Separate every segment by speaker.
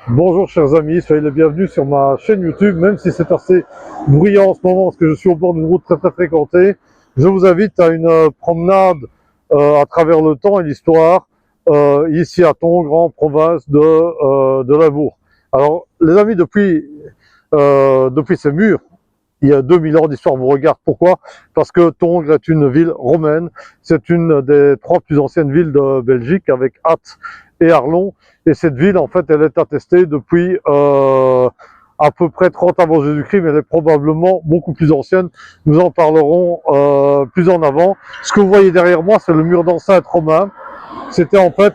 Speaker 1: Bonjour chers amis, soyez les bienvenus sur ma chaîne YouTube, même si c'est assez bruyant en ce moment parce que je suis au bord d'une route très fréquentée. Je vous invite à une promenade à travers le temps et l'histoire, ici à Tongres, en province de Limbourg. Alors les amis, depuis ces murs, il y a 2000 ans d'histoire vous regarde. Pourquoi? Parce que Tongres est une ville romaine. C'est une des 3 plus anciennes villes de Belgique avec Ath et Arlon. Et cette ville, en fait, elle est attestée depuis à peu près 30 avant Jésus-Christ, mais elle est probablement beaucoup plus ancienne. Nous en parlerons plus en avant. Ce que vous voyez derrière moi, c'est le mur d'enceinte romain. C'était en fait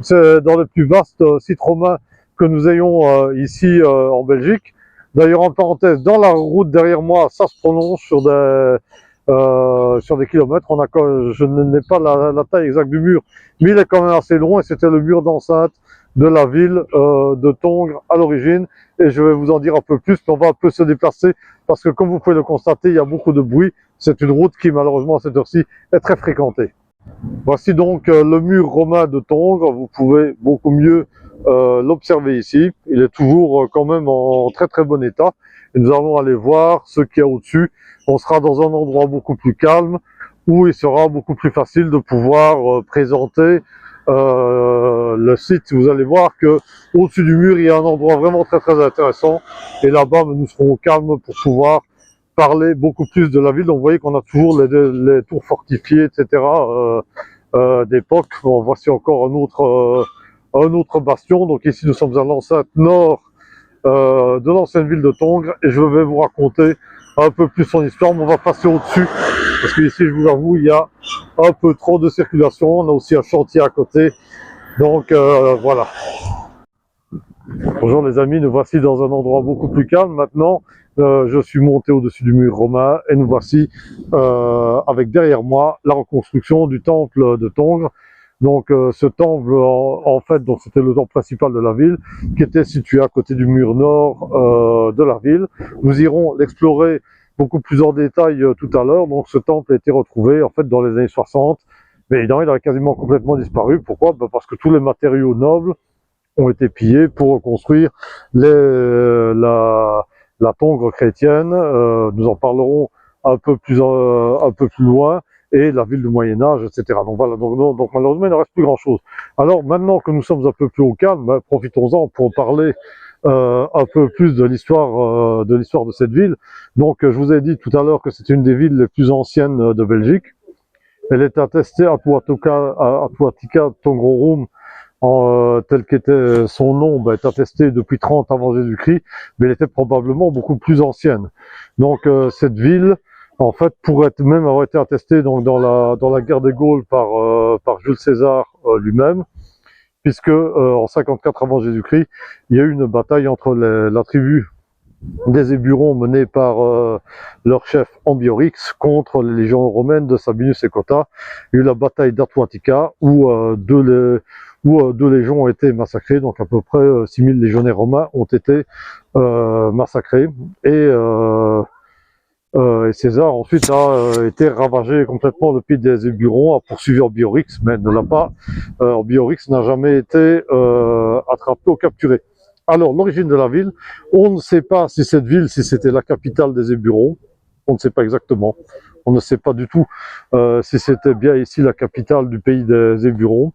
Speaker 1: c'est dans les plus vastes sites romains que nous ayons ici en Belgique. D'ailleurs, en parenthèse, dans la route derrière moi, ça se prolonge sur des kilomètres. Je n'ai pas la taille exacte du mur, mais il est quand même assez long et c'était le mur d'enceinte de la ville de Tongres à l'origine. Et je vais vous en dire un peu plus, mais on va un peu se déplacer parce que comme vous pouvez le constater, il y a beaucoup de bruit. C'est une route qui malheureusement à cette heure-ci est très fréquentée. Voici donc le mur romain de Tongres. Vous pouvez beaucoup mieux l'observer ici. Il est toujours quand même en très bon état. Et nous allons aller voir ce qu'il y a au-dessus. On sera dans un endroit beaucoup plus calme où il sera beaucoup plus facile de pouvoir présenter le site. Vous allez voir que au-dessus du mur, il y a un endroit vraiment très intéressant. Et là-bas, nous serons calmes pour pouvoir parler beaucoup plus de la ville. Donc vous voyez qu'on a toujours les tours fortifiées, etc. D'époque. Bon, voici encore un autre bastion. Donc ici nous sommes à l'enceinte nord de l'ancienne ville de Tongres et je vais vous raconter un peu plus son histoire, mais on va passer au-dessus parce que ici je vous avoue il y a un peu trop de circulation. On a aussi un chantier à côté. Donc voilà. Bonjour les amis, nous voici dans un endroit beaucoup plus calme maintenant. Je suis monté au-dessus du mur romain et nous voici avec derrière moi la reconstruction du temple de Tongres. Donc ce temple, en fait, donc c'était le temple principal de la ville, qui était situé à côté du mur nord de la ville. Nous irons l'explorer beaucoup plus en détail tout à l'heure. Donc ce temple a été retrouvé en fait dans les années 60, mais évidemment il a quasiment complètement disparu. Pourquoi? Parce que tous les matériaux nobles ont été pillés pour reconstruire la Tongres chrétienne. Nous en parlerons un peu plus loin, et la ville du Moyen-Âge, etc. Donc voilà, donc malheureusement, il ne reste plus grand-chose. Alors maintenant que nous sommes un peu plus au calme, profitons-en pour parler un peu plus de l'histoire de cette ville. Donc je vous ai dit tout à l'heure que c'est une des villes les plus anciennes de Belgique. Elle est attestée à Tuatica Tongrorum, tel qu'était son nom, est attesté depuis 30 avant Jésus-Christ, mais elle était probablement beaucoup plus ancienne. Donc cette ville, en fait, pourrait même avoir été attestée donc, dans la guerre des Gaules par Jules César lui-même, puisque en 54 avant Jésus-Christ, il y a eu une bataille entre la tribu des Éburons menée par leur chef Ambiorix contre les légions romaines de Sabinus et Cotta. Il y a eu la bataille d'Atlantica où deux légions ont été massacrées, donc à peu près 6000 légionnaires romains ont été massacrés. Et César ensuite a été ravagé complètement le pays des Éburons, a poursuivi Ambiorix, mais ne l'a pas. Ambiorix n'a jamais été attrapé ou capturé. Alors, l'origine de la ville, on ne sait pas si cette ville, si c'était la capitale des Éburons, on ne sait pas exactement. On ne sait pas du tout si c'était bien ici la capitale du pays des Éburons,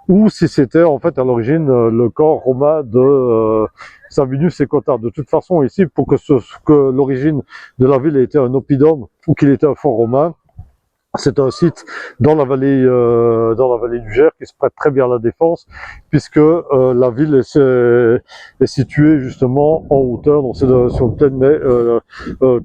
Speaker 1: ou si c'était en fait à l'origine le corps romain de Sabinus et Cotta. De toute façon, ici, pour que l'origine de la ville ait été un oppidum ou qu'il était un fort romain, c'est un site dans la vallée du Gers qui se prête très bien à la défense, puisque la ville est située justement en hauteur, donc c'est sur le plaine, mais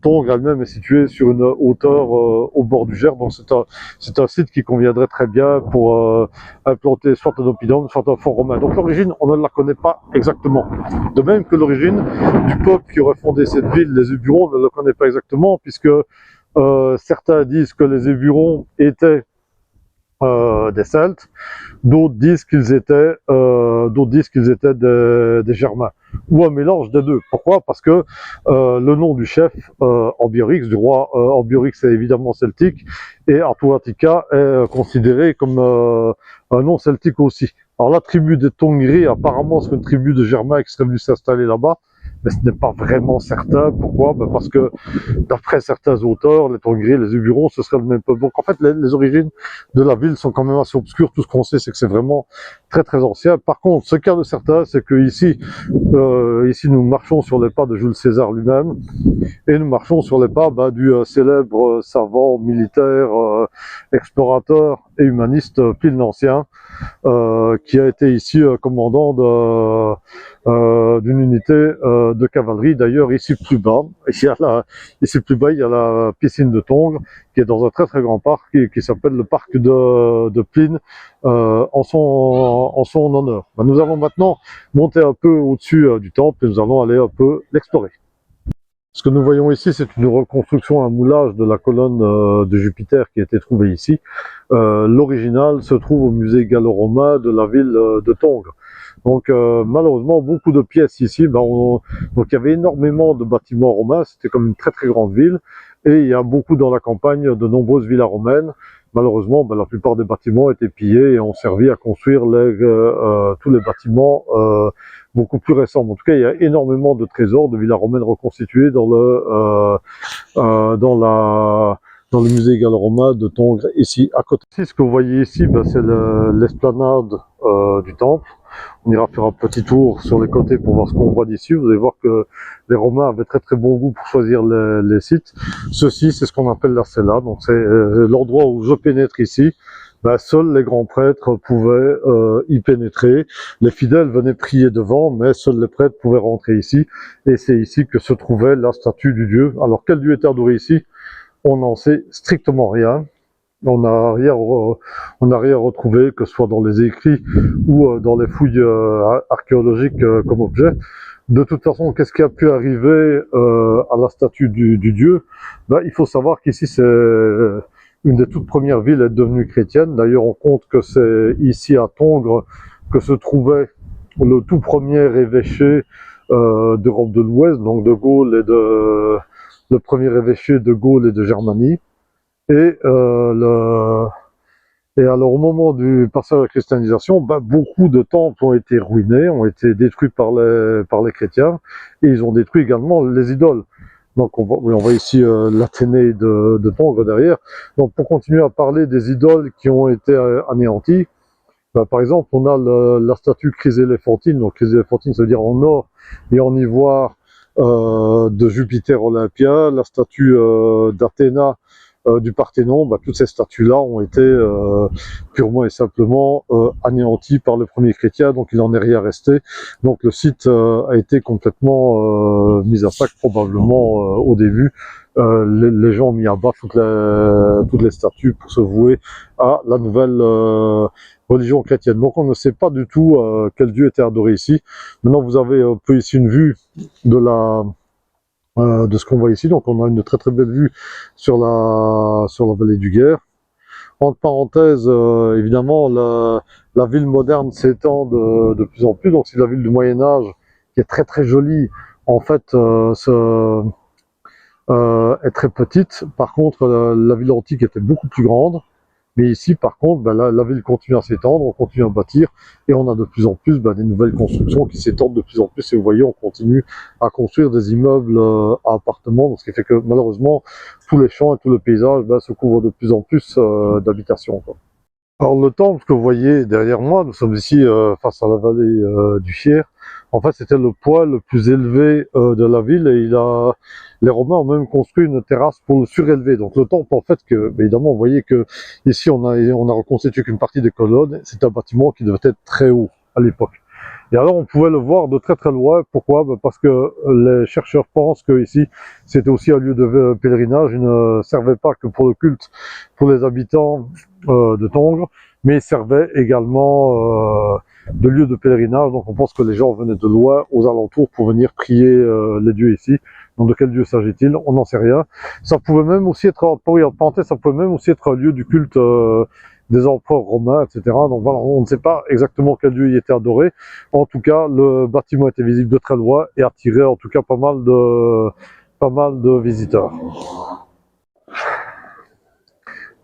Speaker 1: Tongres elle-même est située sur une hauteur au bord du Gers, donc c'est un site qui conviendrait très bien pour implanter soit un oppidum, soit un fort romain. Donc l'origine, on ne la connaît pas exactement. De même que l'origine du peuple qui aurait fondé cette ville, les Éburons, on ne la connaît pas exactement, puisque certains disent que les Éburons étaient des Celtes, d'autres disent qu'ils étaient des Germains, ou un mélange des deux. Pourquoi? Parce que le nom du chef Ambiorix, du roi Ambiorix, est évidemment celtique, et Artuatica est considéré comme un nom celtique aussi. Alors la tribu des Tongri, apparemment, c'est une tribu de Germains qui serait venue s'installer là-bas, mais ce n'est pas vraiment certain. Pourquoi? Ben parce que d'après certains auteurs, les Tongri, les Huburons, ce serait le même peuple. Donc en fait, les origines de la ville sont quand même assez obscures. Tout ce qu'on sait, c'est que c'est vraiment très très ancien. Par contre, ce qu'il y a de certain, c'est que ici, nous marchons sur les pas de Jules César lui-même, et nous marchons sur les pas du célèbre savant, militaire, explorateur et humaniste Pline l'Ancien, qui a été ici commandant d'une unité de cavalerie. D'ailleurs, ici plus bas, il y a la piscine de Tongres, qui est dans un très très grand parc, qui s'appelle le parc de Pline, en son honneur. Ben, nous allons maintenant monter un peu au-dessus du temple et nous allons aller un peu l'explorer. Ce que nous voyons ici, c'est une reconstruction, un moulage de la colonne de Jupiter qui a été trouvée ici. L'original se trouve au musée gallo-romain de la ville de Tongres. Donc malheureusement, beaucoup de pièces ici, donc il y avait énormément de bâtiments romains, c'était comme une très très grande ville, et il y a beaucoup dans la campagne de nombreuses villas romaines. Malheureusement, la plupart des bâtiments étaient pillés et ont servi à construire tous les bâtiments beaucoup plus récents. En tout cas, il y a énormément de trésors de villas romaines reconstituées dans le musée gallo-romain de Tongres, ici à côté. Ici, ce que vous voyez ici, c'est l'esplanade du temple. On ira faire un petit tour sur les côtés pour voir ce qu'on voit d'ici. Vous allez voir que les Romains avaient très très bon goût pour choisir les sites. Ceci, c'est ce qu'on appelle la cella. Donc c'est l'endroit où je pénètre ici. Seuls les grands prêtres pouvaient y pénétrer. Les fidèles venaient prier devant, mais seuls les prêtres pouvaient rentrer ici. Et c'est ici que se trouvait la statue du dieu. Alors quel dieu était adoré ici? On n'en sait strictement rien. On n'a rien retrouvé, que ce soit dans les écrits ou dans les fouilles archéologiques comme objet. De toute façon, qu'est-ce qui a pu arriver à la statue du dieu? Il faut savoir qu'ici, c'est une des toutes premières villes à être devenue chrétienne. D'ailleurs, on compte que c'est ici à Tongres que se trouvait le tout premier évêché d'Europe de l'Ouest, donc de Gaule le premier évêché de Gaule et de Germanie. Et alors, au moment du passage à la christianisation, beaucoup de temples ont été ruinés, ont été détruits par les chrétiens, et ils ont détruit également les idoles. Donc, on voit ici l'Athénée de Tongres derrière. Donc, pour continuer à parler des idoles qui ont été anéanties, par exemple, on a la statue chryséléphantine. Donc, chryséléphantine, ça veut dire en or et en ivoire de Jupiter Olympia, la statue d'Athéna du Parthénon. Toutes ces statues-là ont été purement et simplement anéanties par les premiers chrétiens, donc il n'en est rien resté. Donc le site a été complètement mis à sac, probablement au début. Les gens ont mis à bas toutes les statues pour se vouer à la nouvelle religion chrétienne. Donc on ne sait pas du tout quel dieu était adoré ici. Maintenant vous avez un peu ici une vue de ce qu'on voit ici. Donc on a une très très belle vue sur la vallée du Guer. Entre parenthèses, évidemment, la ville moderne s'étend de plus en plus. Donc c'est la ville du Moyen-Âge qui est très très jolie. En fait, est très petite. Par contre, la ville antique était beaucoup plus grande. Mais ici, par contre, la ville continue à s'étendre, on continue à bâtir, et on a de plus en plus des nouvelles constructions qui s'étendent de plus en plus. Et vous voyez, on continue à construire des immeubles à appartements, donc ce qui fait que malheureusement, tous les champs et tout le paysage se couvrent de plus en plus d'habitations. Alors le temple que vous voyez derrière moi, nous sommes ici face à la vallée du Fier. En fait, c'était le point le plus élevé de la ville, et les Romains ont même construit une terrasse pour le surélever. Donc le temple, en fait, évidemment, vous voyez que ici on a reconstitué qu'une partie des colonnes. C'est un bâtiment qui devait être très haut à l'époque. Et alors on pouvait le voir de très très loin. Pourquoi? Parce que les chercheurs pensent que ici c'était aussi un lieu de pèlerinage. Il ne servait pas que pour le culte pour les habitants de Tongres, mais il servait également de lieu de pèlerinage. Donc on pense que les gens venaient de loin, aux alentours, pour venir prier les dieux ici. Donc de quel dieu s'agit-il? On n'en sait rien. Ça pouvait même aussi être, en parenthèse, ça pouvait même aussi être un lieu du culte des empereurs romains, etc. Donc voilà, on ne sait pas exactement quel dieu y était adoré. En tout cas, le bâtiment était visible de très loin et attirait en tout cas pas mal de visiteurs.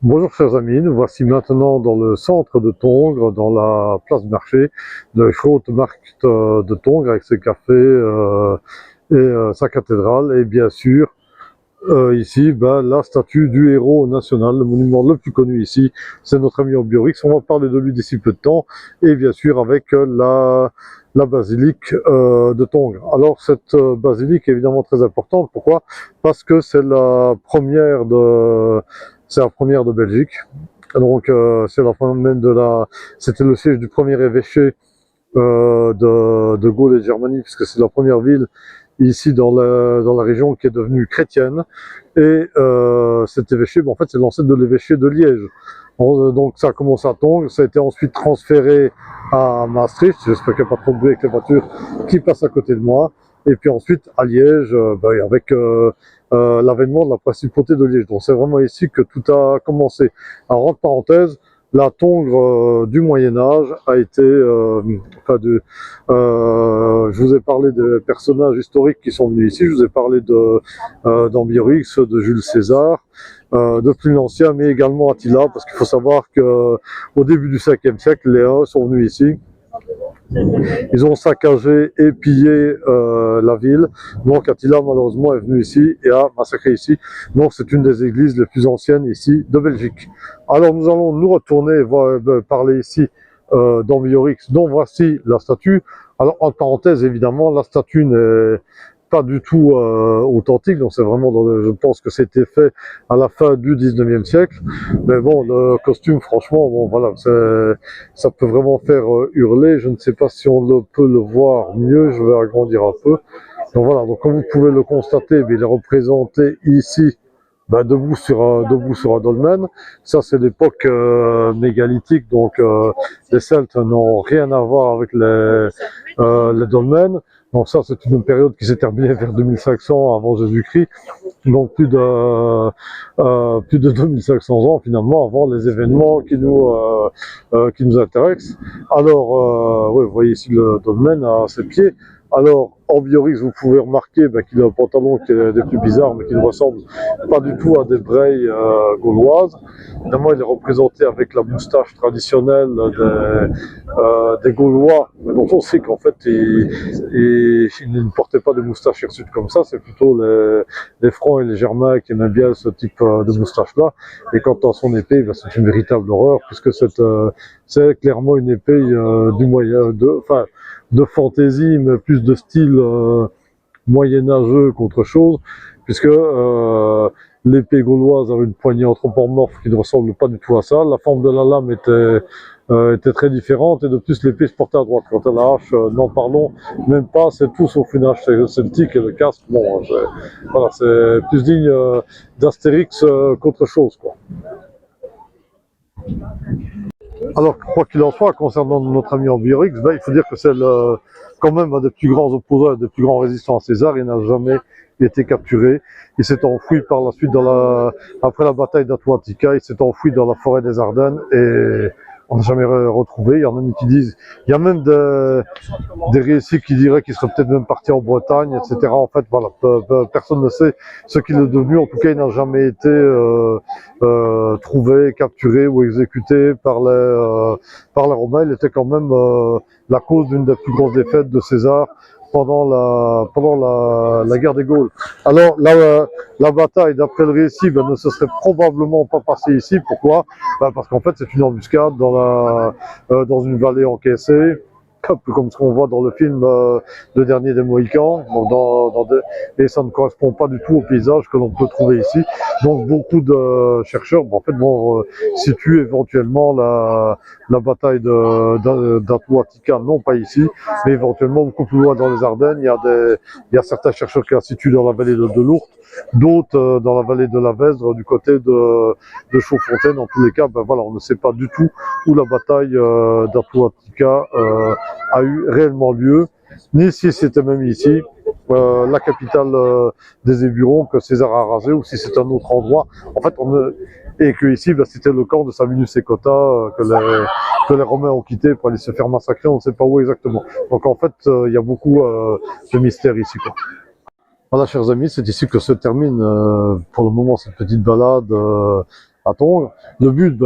Speaker 1: Bonjour chers amis, nous voici maintenant dans le centre de Tongres, dans la place marché de Grote-Markt de Tongres avec ses cafés et sa cathédrale et bien sûr ici la statue du héros national, le monument le plus connu ici, c'est notre ami Ambiorix. On va parler de lui d'ici peu de temps et bien sûr avec la basilique de Tongres. Alors cette basilique est évidemment très importante, pourquoi? Parce que c'est la première de Belgique. Donc c'est la première c'était le siège du premier évêché de Gaule et de Germanie, puisque c'est la première ville ici dans la région qui est devenue chrétienne. Et cet évêché, en fait, c'est l'ancêtre de l'évêché de Liège. Donc ça a commencé à Tongres, ça a été ensuite transféré à Maastricht. J'espère qu'il n'y a pas trop de bruit avec les voitures qui passent à côté de moi. Et puis ensuite à Liège, avec l'avènement de la principauté de Liège. Donc c'est vraiment ici que tout a commencé. Alors entre parenthèses, la Tongres du Moyen-Âge a été, je vous ai parlé des personnages historiques qui sont venus ici, je vous ai parlé d'Ambiorix, de Jules César, de plus l'Ancien, mais également Attila, parce qu'il faut savoir qu'au début du 5e siècle, les Huns sont venus ici. Ils ont saccagé et pillé la ville. Donc Attila malheureusement est venu ici et a massacré ici. Donc c'est une des églises les plus anciennes ici de Belgique. Alors nous allons nous retourner parler ici d'Ambiorix, dont voici la statue. Alors en parenthèse évidemment, la statue n'est pas du tout authentique, donc c'est vraiment, je pense que c'était fait à la fin du 19e siècle. Mais bon, le costume, franchement, bon voilà, ça peut vraiment faire hurler. Je ne sais pas si on peut le voir mieux, je vais agrandir un peu. Donc voilà, donc comme vous pouvez le constater, il est représenté ici debout sur un dolmen. Ça c'est l'époque mégalithique, donc les Celtes n'ont rien à voir avec les dolmens. Donc ça c'est une période qui s'est terminée vers 2500 avant Jésus-Christ, donc plus de 2500 ans finalement avant les événements qui nous intéressent. Alors vous voyez ici le dolmen à ses pieds. Alors, Ambiorix, vous pouvez remarquer qu'il a un pantalon qui est des plus bizarres, mais qui ne ressemble pas du tout à des breilles gauloises. Évidemment, il est représenté avec la moustache traditionnelle des Gaulois, mais dont on sait qu'en fait, il ne portait pas de moustache hirsute comme ça, c'est plutôt les Francs et les Germains qui aimaient bien ce type de moustache-là. Et quant à son épée, c'est une véritable horreur, puisque c'est clairement une épée du moyen, de fantaisie, mais plus de style moyenâgeux qu'autre chose, puisque l'épée gauloise avait une poignée anthropomorphe qui ne ressemble pas du tout à ça. La forme de la lame était très différente, et de plus l'épée se portait à droite. Quant à la hache, n'en parlons même pas, c'est tout sauf une hache celtique, et le casque, bon, voilà, c'est plus digne d'Astérix qu'autre chose, quoi. Alors, quoi qu'il en soit, concernant notre ami Ambiorix, il faut dire que c'est quand même un des plus grands opposants, un des plus grands résistants à César. Il n'a jamais été capturé. Il s'est enfoui par la suite après la bataille d'Atlantica. Il s'est enfoui dans la forêt des Ardennes et on n'a jamais retrouvé. Il y en a même qui disent, il y a même des récits qui diraient qu'il serait peut-être même parti en Bretagne, etc. En fait, voilà, personne ne sait ce qu'il est devenu. En tout cas, il n'a jamais été trouvé, capturé ou exécuté par les Romains. Il était quand même la cause d'une des plus grosses défaites de César pendant la guerre des Gaules. Alors la bataille, d'après le récit, ne se serait probablement pas passée ici. Pourquoi? Parce qu'en fait c'est une embuscade dans une vallée encaissée, un peu comme ce qu'on voit dans le film Le Dernier des Mohicans, et ça ne correspond pas du tout au paysage que l'on peut trouver ici. Donc beaucoup de chercheurs vont situer éventuellement la bataille d'Atlantica, non pas ici, mais éventuellement beaucoup plus loin dans les Ardennes. Il y a certains chercheurs qui la situent dans la vallée de l'Ourthe, d'autres dans la vallée de la Vesdre, du côté de Chaudfontaine. En tous les cas, on ne sait pas du tout où la bataille d'Atlantica a eu réellement lieu, ni si c'était même ici, la capitale des Éburons que César a rasé, ou si c'est un autre endroit. En fait, et que ici, c'était le camp de Sabinus et Cotta que les Romains ont quitté pour aller se faire massacrer, on ne sait pas où exactement. Donc en fait, il y a beaucoup de mystères ici, quoi. Voilà, chers amis, c'est ici que se termine pour le moment cette petite balade à Tongres. Le but,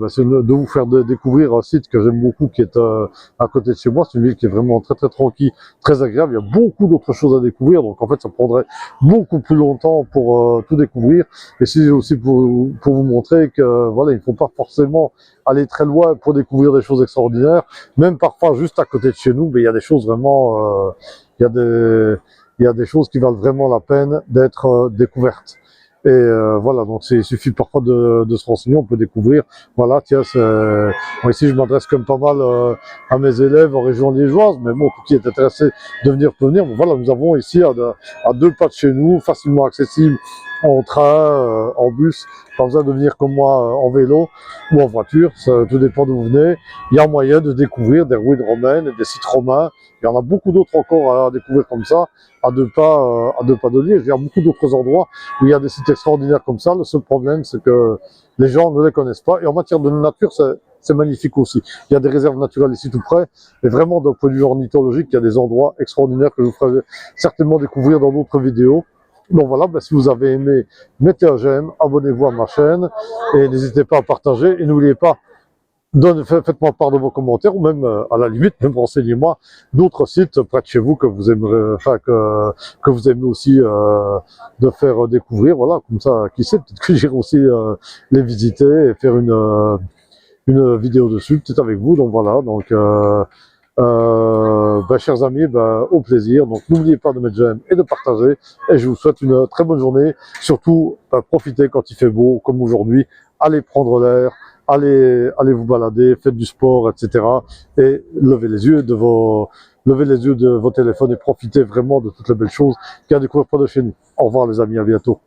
Speaker 1: c'est de vous faire découvrir un site que j'aime beaucoup, qui est à côté de chez moi. C'est une ville qui est vraiment très très tranquille, très agréable. Il y a beaucoup d'autres choses à découvrir, donc en fait, ça prendrait beaucoup plus longtemps pour tout découvrir. Et c'est aussi pour vous montrer que voilà, il ne faut pas forcément aller très loin pour découvrir des choses extraordinaires. Même parfois, juste à côté de chez nous, mais il y a des choses vraiment, il y a des choses qui valent vraiment la peine d'être découvertes. Et voilà, donc il suffit parfois de se renseigner, on peut découvrir. Voilà, tiens, bon, ici je m'adresse comme pas mal à mes élèves en région liégeoise, mais bon, qui est intéressé de venir peut venir. Bon, voilà, nous avons ici à 2 pas de chez nous, facilement accessible en train, en bus, pas besoin de venir comme moi en vélo ou en voiture, ça, tout dépend d'où vous venez. Il y a moyen de découvrir des ruines romaines, des sites romains. Il y en a beaucoup d'autres encore à découvrir comme ça, à 2 pas de Liège. Il y a beaucoup d'autres endroits où il y a des sites extraordinaires comme ça. Le seul problème, c'est que les gens ne les connaissent pas. Et en matière de nature, c'est magnifique aussi. Il y a des réserves naturelles ici tout près. Et vraiment, d'un point de vue ornithologique, il y a des endroits extraordinaires que je vous ferai certainement découvrir dans d'autres vidéos. Donc voilà, si vous avez aimé, mettez un j'aime, abonnez-vous à ma chaîne et n'hésitez pas à partager. Et n'oubliez pas, faites-moi part de vos commentaires ou même, à la limite, même renseignez-moi d'autres sites près de chez vous que vous aimerez, que vous aimez aussi de faire découvrir. Voilà, comme ça, qui sait, peut-être que j'irai aussi les visiter et faire une vidéo dessus, peut-être avec vous. Donc voilà, donc chers amis, au plaisir. Donc n'oubliez pas de mettre j'aime et de partager. Et je vous souhaite une très bonne journée. Surtout, profitez quand il fait beau, comme aujourd'hui. Allez prendre l'air, allez vous balader, faites du sport, etc. Et levez les yeux de vos téléphones et profitez vraiment de toutes les belles choses qu'il y a à découvrir près de chez nous. Au revoir les amis, à bientôt.